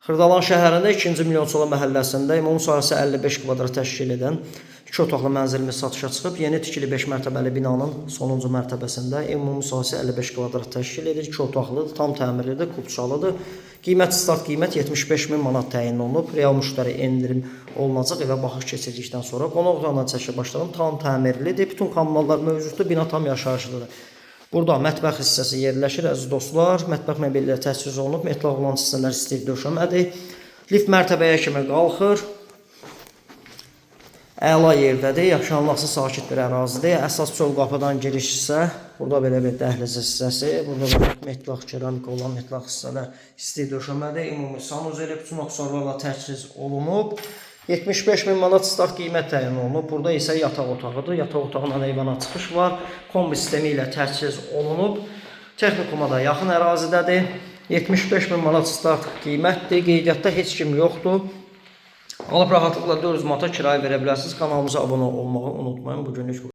Xırdalan şəhərində 2-ci Milyonçola məhəlləsində ümumi sahəsi 55 kvadrat təşkil edən 2 otaqlı mənzilimiz satışa çıxıb. Yeni tikili 5 mərtəbəli binanın sonuncu mərtəbəsində ümumi sahəsi 55 kvadrat təşkil edir. 2 otaqlıdır, tam təmirlidir, kubçalıdır. Qiymət start qiymət 75.000 manat təyin olunub. Real müştəri endirim olunacaq evə baxış keçirdikdən sonra. Qonaq otağından çəkə başladım. Tam təmirlidir. Bütün kommunallar mövcuddur. Bina tam yaşayışlıdır. Burada mətbəx hissəsi yerləşir, əziz dostlar. Mətbəx mebelləri təchiz olunub. Metal olan hissələr stil döşəmədir. Lift mərtəbəyə kimi qalxır. Əla yerdədir. Yaşanması sakit bir ərazidir. Əsas çöl qapıdan giriş isə burada belə bir dəhliz hissəsi. Burada da metal keramik olan metal hissələr stil döşəmədir. Ümumi sanuzeli bütün aksarlarla təchiz olunub. 75.000 manat start qiymət təyin olunub. Burada isə yataq otağıdır. Yataq otağından eyvana çıxış var. Kombi sistemi ilə təchiz olunub. Texnikuma da yaxın ərazidədir. 75.000 manat start qiymətdir. Qeydiyyatda heç kim yoxdur. Alıb rahatlıqla 400 manata kirayə verə bilərsiniz. Kanalımıza abunə olmağı unutmayın. Bugünlük bu.